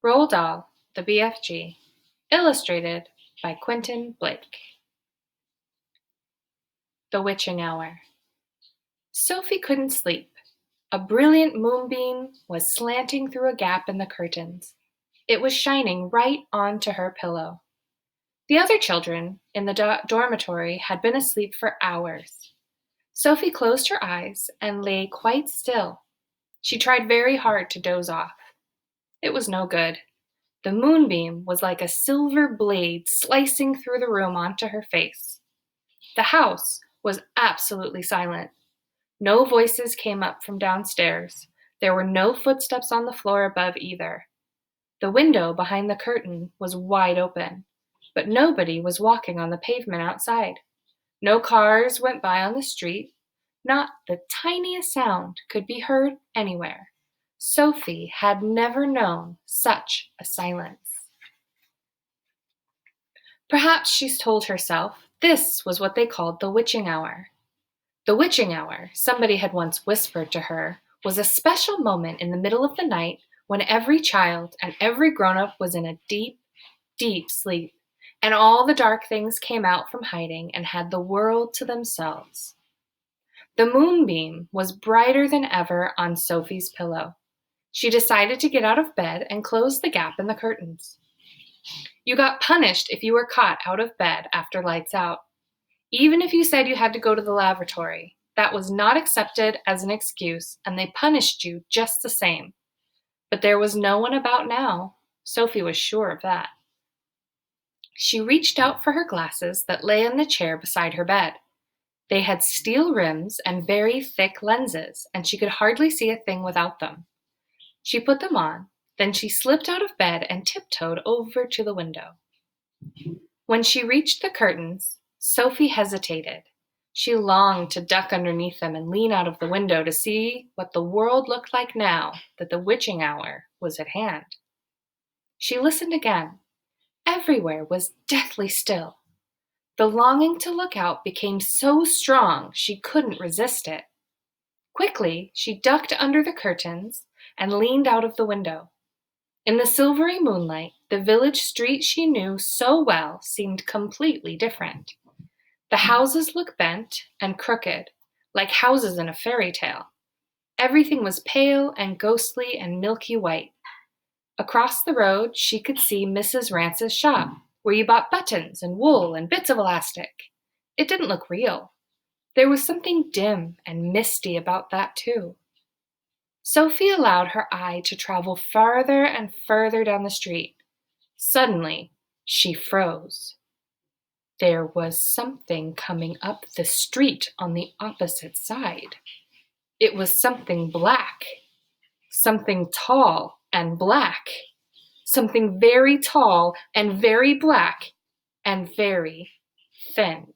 Roald Dahl, the BFG, illustrated by Quentin Blake. The Witching Hour. Sophie couldn't sleep. A brilliant moonbeam was slanting through a gap in the curtains. It was shining right onto her pillow. The other children in the dormitory had been asleep for hours. Sophie closed her eyes and lay quite still. She tried very hard to doze off. It was no good. The moonbeam was like a silver blade slicing through the room onto her face. The house was absolutely silent. No voices came up from downstairs. There were no footsteps on the floor above either. The window behind the curtain was wide open, but nobody was walking on the pavement outside. No cars went by on the street. Not the tiniest sound could be heard anywhere. Sophie had never known such a silence. Perhaps she told herself this was what they called the witching hour. The witching hour, somebody had once whispered to her, was a special moment in the middle of the night when every child and every grown-up was in a deep, deep sleep, and all the dark things came out from hiding and had the world to themselves. The moonbeam was brighter than ever on Sophie's pillow. She decided to get out of bed and close the gap in the curtains. You got punished if you were caught out of bed after lights out. Even if you said you had to go to the lavatory, that was not accepted as an excuse, and they punished you just the same. But there was no one about now. Sophie was sure of that. She reached out for her glasses that lay in the chair beside her bed. They had steel rims and very thick lenses, and she could hardly see a thing without them. She put them on, then she slipped out of bed and tiptoed over to the window. When she reached the curtains, Sophie hesitated. She longed to duck underneath them and lean out of the window to see what the world looked like now that the witching hour was at hand. She listened again. Everywhere was deathly still. The longing to look out became so strong she couldn't resist it. Quickly, she ducked under the curtains and leaned out of the window. In the silvery moonlight, the village street she knew so well seemed completely different. The houses looked bent and crooked, like houses in a fairy tale. Everything was pale and ghostly and milky white. Across the road, she could see Mrs. Rance's shop, where you bought buttons and wool and bits of elastic. It didn't look real. There was something dim and misty about that, too. Sophie allowed her eye to travel farther and further down the street. Suddenly, she froze. There was something coming up the street on the opposite side. It was something black, something tall and black, something very tall and very black and very thin.